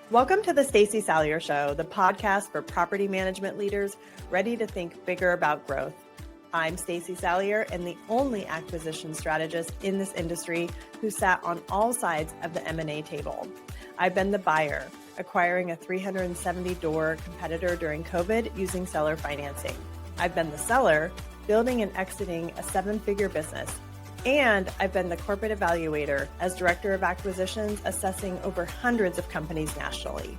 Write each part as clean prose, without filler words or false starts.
Welcome to the Stacey Salyer Show, the podcast for property management leaders ready to think bigger about growth. I'm Stacey Salyer, and the only acquisition strategist in this industry who sat on all sides of the M&A table. I've been the buyer, acquiring a 370-door competitor during COVID using seller financing. I've been the seller, building and exiting a 7-figure business. And I've been the corporate evaluator as director of acquisitions, assessing over hundreds of companies nationally.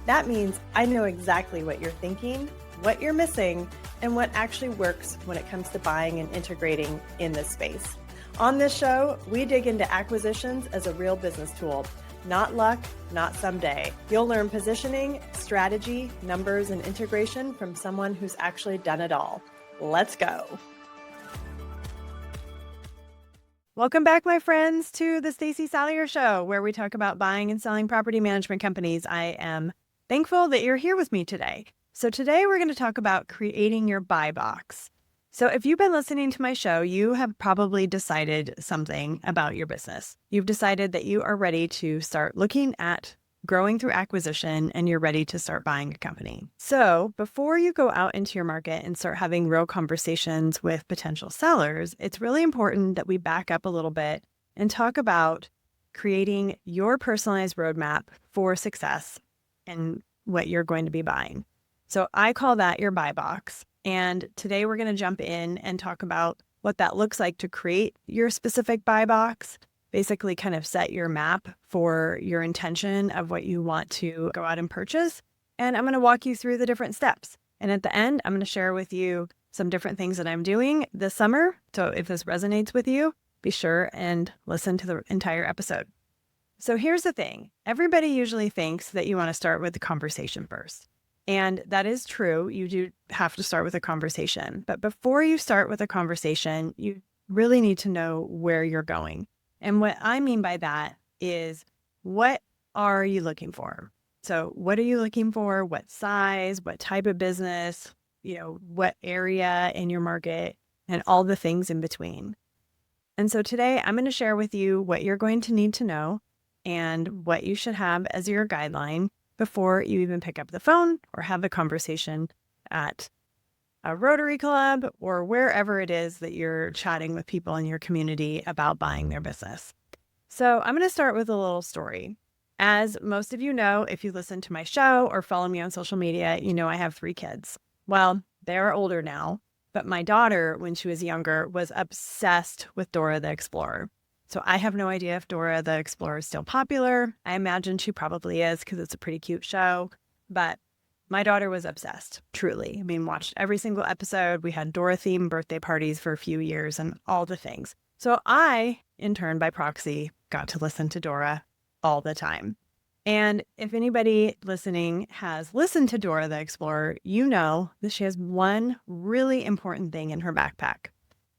That means I know exactly what you're thinking, what you're missing, and what actually works when it comes to buying and integrating in this space. On this show, we dig into acquisitions as a real business tool, not luck, not someday. You'll learn positioning, strategy, numbers, and integration from someone who's actually done it all. Let's go. Welcome back, my friends, to the Stacey Salyer Show, where we talk about buying and selling property management companies. I am thankful that you're here with me today. So today we're going to talk about creating your buy box. So if you've been listening to my show, you have probably decided something about your business. You've decided that you are ready to start looking at growing through acquisition, and you're ready to start buying a company. So before you go out into your market and start having real conversations with potential sellers, it's really important that we back up a little bit and talk about creating your personalized roadmap for success and what you're going to be buying. So I call that your buy box. And today we're going to jump in and talk about what that looks like to create your specific buy box. Basically kind of set your map for your intention of what you want to go out and purchase. And I'm going to walk you through the different steps. And at the end, I'm going to share with you some different things that I'm doing this summer. So if this resonates with you, be sure and listen to the entire episode. So here's the thing. Everybody usually thinks that you want to start with the conversation first. And that is true. You do have to start with a conversation. But before you start with a conversation, you really need to know where you're going. And what I mean by that is, what are you looking for? So what are you looking for? What size, what type of business, what area in your market, and all the things in between. And so today I'm going to share with you what you're going to need to know and what you should have as your guideline before you even pick up the phone or have a conversation at a Rotary Club, or wherever it is that you're chatting with people in your community about buying their business. So I'm going to start with a little story. As most of you know, if you listen to my show or follow me on social media, you know I have 3 kids. Well, they're older now, but my daughter, when she was younger, was obsessed with Dora the Explorer. So I have no idea if Dora the Explorer is still popular. I imagine she probably is because it's a pretty cute show, but my daughter was obsessed, truly. I mean, watched every single episode. We had Dora-themed birthday parties for a few years and all the things. So I, in turn, by proxy, got to listen to Dora all the time. And if anybody listening has listened to Dora the Explorer, you know that she has one really important thing in her backpack.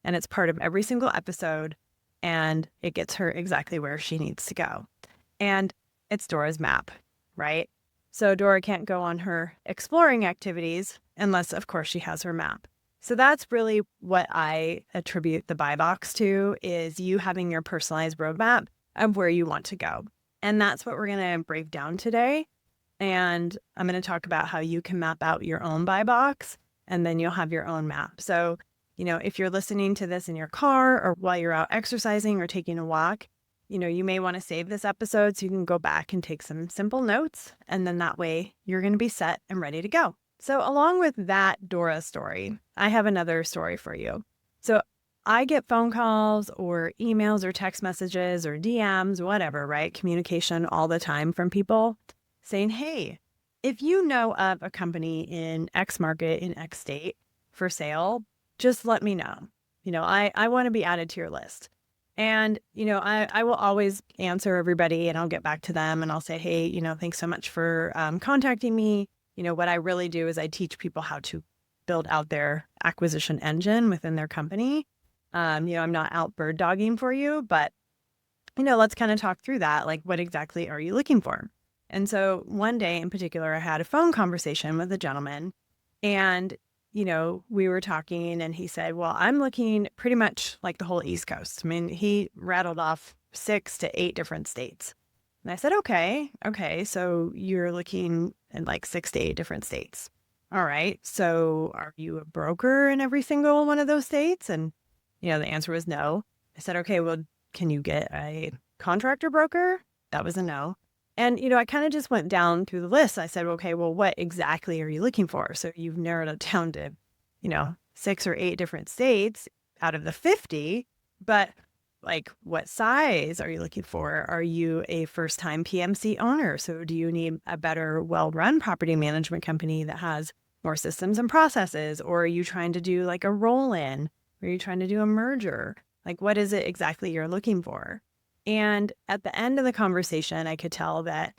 And it's part of every single episode, and it gets her exactly where she needs to go. And it's Dora's map, right? So Dora can't go on her exploring activities unless, of course, she has her map. So that's really what I attribute the buy box to, is you having your personalized roadmap of where you want to go. And that's what we're going to break down today. And I'm going to talk about how you can map out your own buy box, and then you'll have your own map. So, if you're listening to this in your car or while you're out exercising or taking a walk, you may want to save this episode so you can go back and take some simple notes, and then that way you're going to be set and ready to go. So along with that Dora story, I have another story for you. So I get phone calls or emails or text messages or DMs, whatever, right? Communication all the time from people saying, hey, if you know of a company in X market in X state for sale, just let me know. I want to be added to your list. And, I will always answer everybody, and I'll get back to them and I'll say, hey, thanks so much for contacting me. What I really do is I teach people how to build out their acquisition engine within their company. I'm not out bird dogging for you, but, let's kind of talk through that. Like, what exactly are you looking for? And so one day in particular, I had a phone conversation with a gentleman, and we were talking, and he said, well, I'm looking pretty much like the whole East Coast. I mean, he rattled off 6 to 8 different states. And I said, okay. So you're looking in like 6 to 8 different states. All right. So are you a broker in every single one of those states? And, the answer was no. I said, okay, well, can you get a contractor broker? That was a no. And, I kind of just went down through the list. I said, okay, well, what exactly are you looking for? So you've narrowed it down to, 6 or 8 different states out of the 50, but like, what size are you looking for? Are you a first-time PMC owner? So do you need a better, well-run property management company that has more systems and processes? Or are you trying to do like a roll-in? Or are you trying to do a merger? Like, what is it exactly you're looking for? And at the end of the conversation, I could tell that,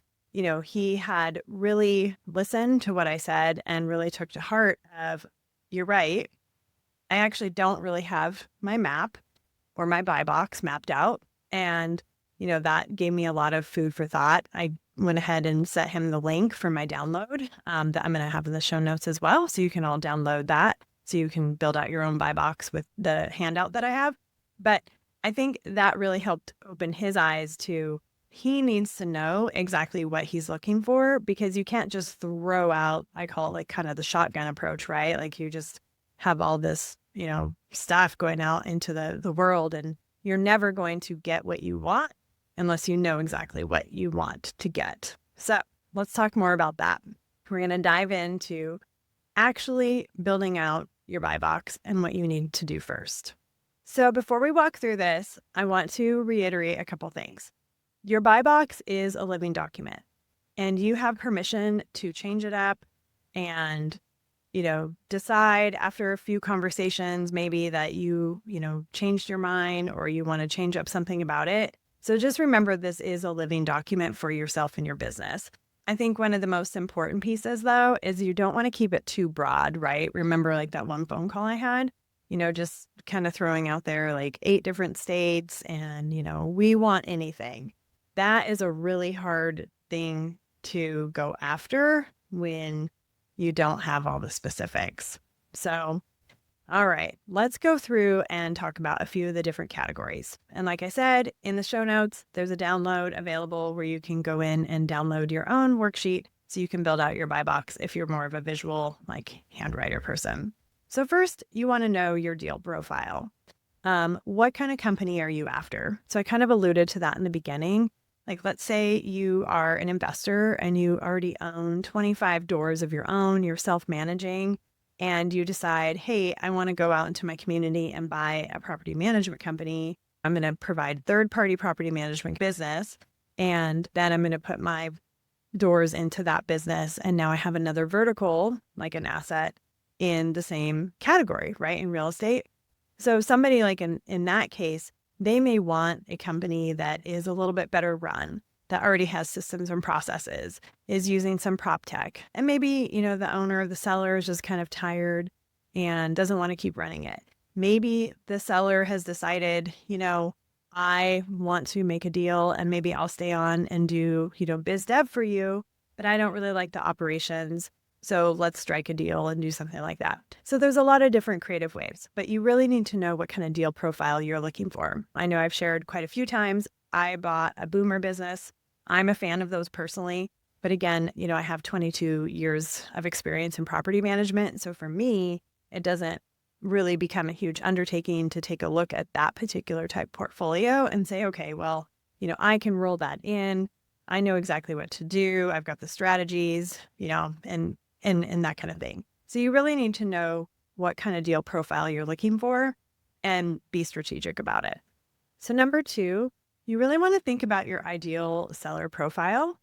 he had really listened to what I said and really took to heart of, you're right. I actually don't really have my map or my buy box mapped out. And, that gave me a lot of food for thought. I went ahead and sent him the link for my download that I'm going to have in the show notes as well. So you can all download that so you can build out your own buy box with the handout that I have. But I think that really helped open his eyes to, he needs to know exactly what he's looking for, because you can't just throw out, I call it like kind of the shotgun approach, right? Like you just have all this, stuff going out into the world, and you're never going to get what you want unless you know exactly what you want to get. So let's talk more about that. We're going to dive into actually building out your buy box and what you need to do first. So before we walk through this, I want to reiterate a couple things. Your buy box is a living document, and you have permission to change it up and decide after a few conversations, maybe that you changed your mind or you want to change up something about it. So just remember, this is a living document for yourself and your business. I think one of the most important pieces, though, is you don't want to keep it too broad, right? Remember like that one phone call I had, just kind of throwing out there like 8 different states and, we want anything. That is a really hard thing to go after when you don't have all the specifics. So, all right, let's go through and talk about a few of the different categories. And like I said, in the show notes, there's a download available where you can go in and download your own worksheet so you can build out your buy box if you're more of a visual, like handwriter person. So first, you want to know your deal profile. What kind of company are you after? So I kind of alluded to that in the beginning. Like, let's say you are an investor and you already own 25 doors of your own, you're self-managing, and you decide, hey, I want to go out into my community and buy a property management company. I'm going to provide third-party property management business, and then I'm going to put my doors into that business. And now I have another vertical, like an asset in the same category, right, in real estate. So somebody like in that case, they may want a company that is a little bit better run, that already has systems and processes, is using some prop tech. And maybe, the owner or the seller is just kind of tired and doesn't want to keep running it. Maybe the seller has decided, I want to make a deal and maybe I'll stay on and do, biz dev for you, but I don't really like the operations. So let's strike a deal and do something like that. So there's a lot of different creative ways, but you really need to know what kind of deal profile you're looking for. I know I've shared quite a few times. I bought a boomer business. I'm a fan of those personally. But again, I have 22 years of experience in property management. So for me, it doesn't really become a huge undertaking to take a look at that particular type portfolio and say, okay, well, I can roll that in. I know exactly what to do. I've got the strategies, and that kind of thing. So you really need to know what kind of deal profile you're looking for and be strategic about it. So number 2, you really want to think about your ideal seller profile.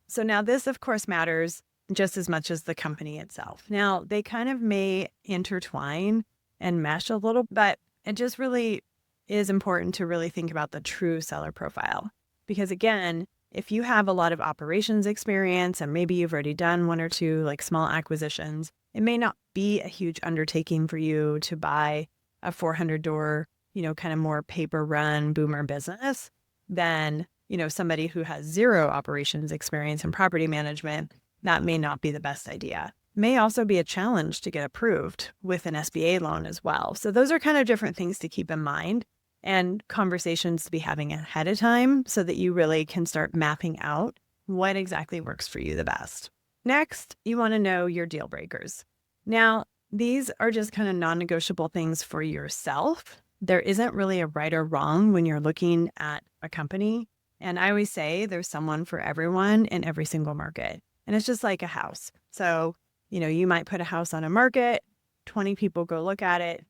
So now this, of course, matters just as much as the company itself. Now, they kind of may intertwine and mesh a little, but it just really is important to really think about the true seller profile. Because again, if you have a lot of operations experience and maybe you've already done 1 or 2 like small acquisitions, it may not be a huge undertaking for you to buy a 400 door, kind of more paper run boomer business than, somebody who has 0 operations experience in property management. That may not be the best idea. May also be a challenge to get approved with an SBA loan as well. So those are kind of different things to keep in mind. and conversations to be having ahead of time so that you really can start mapping out what exactly works for you the best. Next, you want to know your deal breakers. Now, these are just kind of non-negotiable things for yourself. There isn't really a right or wrong when you're looking at a company. And I always say there's someone for everyone in every single market. And it's just like a house. So, you might put a house on a market, 20 people go look at it.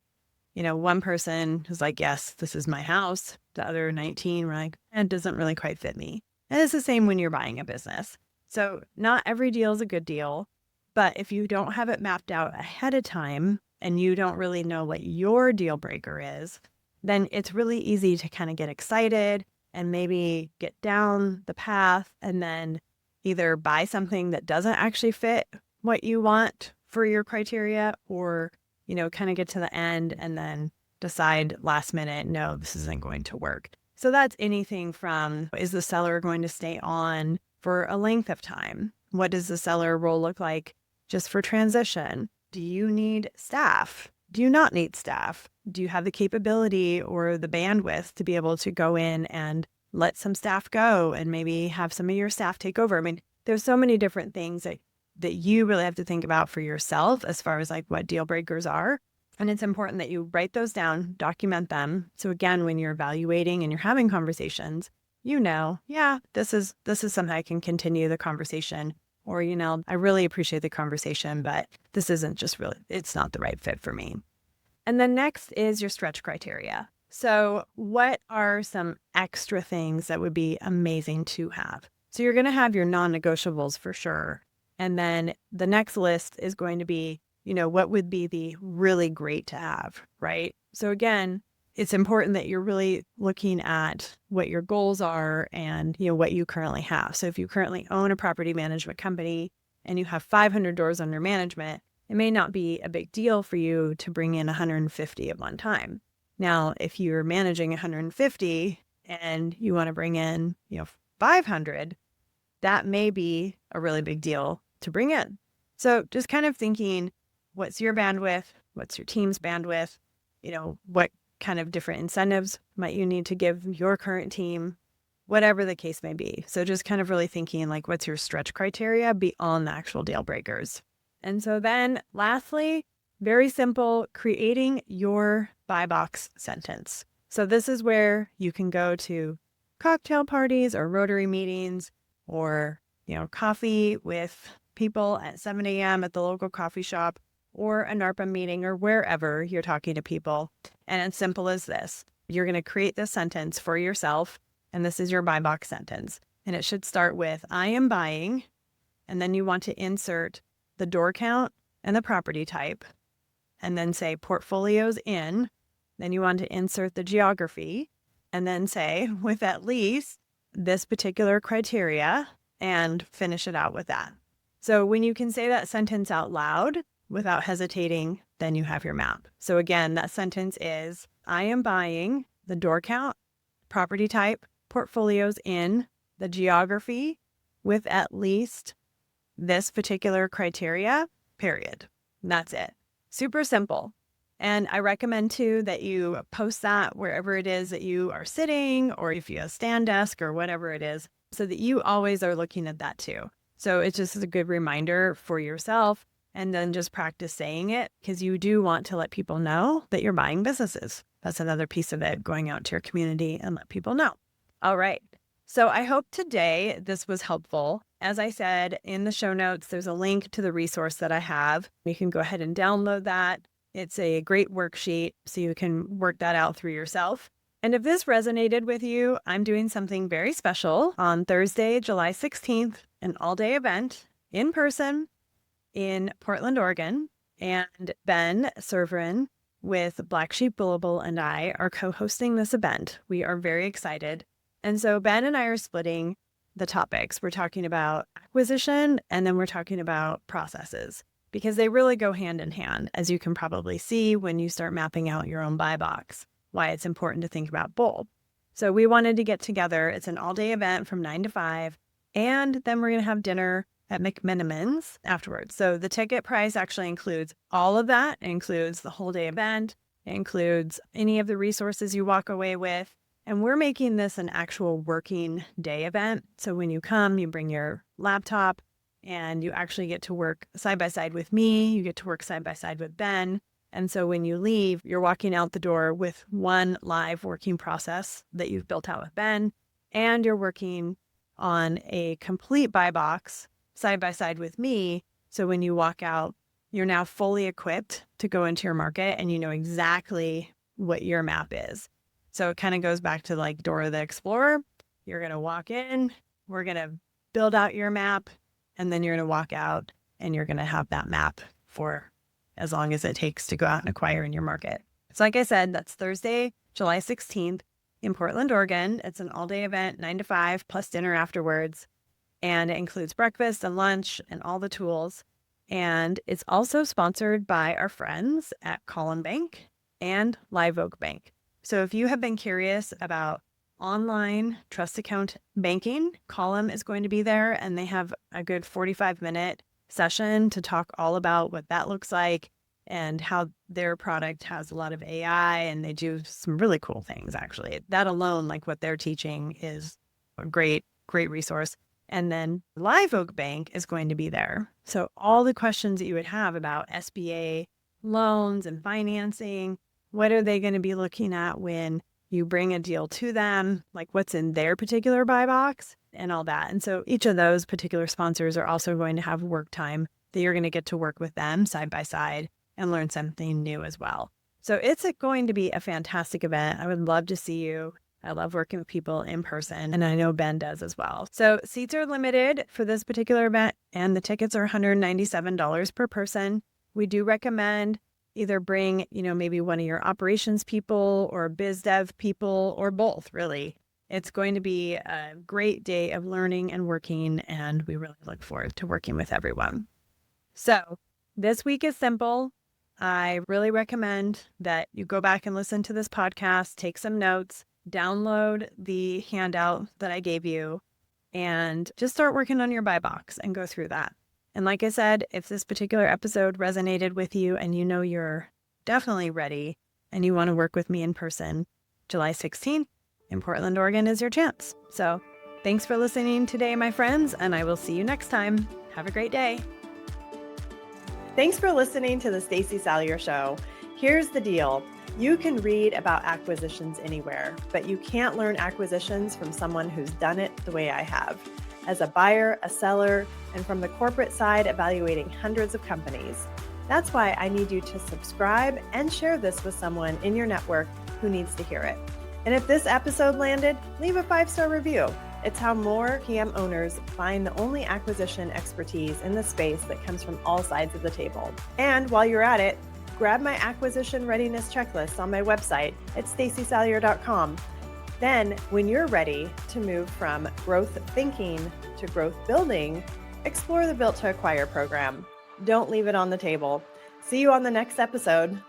One person is like, yes, this is my house. The other 19 were like, it doesn't really quite fit me. And it's the same when you're buying a business. So not every deal is a good deal. But if you don't have it mapped out ahead of time and you don't really know what your deal breaker is, then it's really easy to kind of get excited and maybe get down the path and then either buy something that doesn't actually fit what you want for your criteria, or kind of get to the end and then decide last minute, no, this isn't going to work. So that's anything from, is the seller going to stay on for a length of time? What does the seller role look like just for transition? Do you need staff? Do you not need staff? Do you have the capability or the bandwidth to be able to go in and let some staff go and maybe have some of your staff take over? I mean, there's so many different things that you really have to think about for yourself as far as like what deal breakers are. And it's important that you write those down, document them. So again, when you're evaluating and you're having conversations, yeah, this is something I can continue the conversation. Or, I really appreciate the conversation, but this isn't just really, it's not the right fit for me. And then next is your stretch criteria. So what are some extra things that would be amazing to have? So you're going to have your non-negotiables for sure. And then the next list is going to be, what would be the really great to have, right? So again, it's important that you're really looking at what your goals are and, what you currently have. So if you currently own a property management company and you have 500 doors under management, it may not be a big deal for you to bring in 150 at one time. Now, if you're managing 150 and you want to bring in, 500, that may be a really big deal to bring in. So just kind of thinking, what's your bandwidth? What's your team's bandwidth? What kind of different incentives might you need to give your current team, whatever the case may be. So just kind of really thinking like, what's your stretch criteria beyond the actual deal breakers? And so then lastly, very simple, creating your buy box sentence. So this is where you can go to cocktail parties or Rotary meetings or, coffee with people at 7 a.m. at the local coffee shop or a NARPA meeting or wherever you're talking to people. And it's simple as this. You're going to create this sentence for yourself, and this is your buy box sentence. And it should start with, I am buying, and then you want to insert the door count and the property type, and then say portfolios in. Then you want to insert the geography, and then say with at least this particular criteria, and finish it out with that. So when you can say that sentence out loud without hesitating, then you have your map. So again, that sentence is, I am buying the door count, property type, portfolios in, the geography with at least this particular criteria, period. And that's it. Super simple. And I recommend too that you post that wherever it is that you are sitting, or if you have a stand desk or whatever it is, so that you always are looking at that too. So it's just a good reminder for yourself, and then just practice saying it, because you do want to let people know that you're buying businesses. That's another piece of it, going out to your community and let people know. All right. So I hope today this was helpful. As I said, in the show notes, there's a link to the resource that I have. You can go ahead and download that. It's a great worksheet, so you can work that out through yourself. And if this resonated with you, I'm doing something very special on Thursday, July 16th, an all-day event in person in Portland, Oregon. And Ben Serverin with Black Sheep Billable and I are co-hosting this event. We are very excited. And so Ben and I are splitting the topics. We're talking about acquisition, and then we're talking about processes, because they really go hand in hand, as you can probably see when you start mapping out your own buy box, why it's important to think about both. So we wanted to get together. It's an all-day event from 9 to 5, and then we're going to have dinner at McMiniman's afterwards. So the ticket price actually includes all of that. It includes the whole day event, It includes any of the resources you walk away with. And we're making this an actual working day event. So when you come, you bring your laptop and you actually get to work side by side with me. You get to work side by side with Ben. And so when you leave, you're walking out the door with one live working process that you've built out with Ben, and you're working on a complete buy box side by side with me. So when you walk out, you're now fully equipped to go into your market and you know exactly what your map is. So it kind of goes back to like Dora the Explorer. You're going to walk in, we're going to build out your map, and then you're going to walk out and you're going to have that map for as long as it takes to go out and acquire in your market. So like I said, that's Thursday, July 16th in Portland, Oregon. It's an all-day event, 9 to 5, plus dinner afterwards. And it includes breakfast and lunch and all the tools. And it's also sponsored by our friends at Column Bank and Live Oak Bank. So if you have been curious about online trust account banking, Column is going to be there, and they have a good 45-minute session to talk all about what that looks like and how their product has a lot of AI, and they do some really cool things, actually. That alone, like what they're teaching, is a great resource. And then Live Oak Bank is going to be there. So all the questions that you would have about SBA loans and financing, what are they going to be looking at when you bring a deal to them, like what's in their particular buy box and all that. And so each of those particular sponsors are also going to have work time that you're going to get to work with them side by side and learn something new as well. So it's going to be a fantastic event. I would love to see you. I love working with people in person, and I know Ben does as well. So seats are limited for this particular event, and the tickets are $197 per person. We do recommend either bring, maybe one of your operations people or biz dev people or both, really. It's going to be a great day of learning and working, and we really look forward to working with everyone. So this week is simple. I really recommend that you go back and listen to this podcast, take some notes, download the handout that I gave you, and just start working on your buy box and go through that. And like I said, if this particular episode resonated with you and you know you're definitely ready and you want to work with me in person, July 16th in Portland, Oregon is your chance. So thanks for listening today, my friends, and I will see you next time. Have a great day. Thanks for listening to the Stacey Salyer Show. Here's the deal. You can read about acquisitions anywhere, but you can't learn acquisitions from someone who's done it the way I have. As a buyer, a seller, and from the corporate side, evaluating hundreds of companies. That's why I need you to subscribe and share this with someone in your network who needs to hear it. And if this episode landed, leave a 5-star review. It's how more PM owners find the only acquisition expertise in the space that comes from all sides of the table. And while you're at it, grab my acquisition readiness checklist on my website at staceysalyer.com. Then, when you're ready to move from growth thinking to growth building, explore the Built to Acquire program. Don't leave it on the table. See you on the next episode.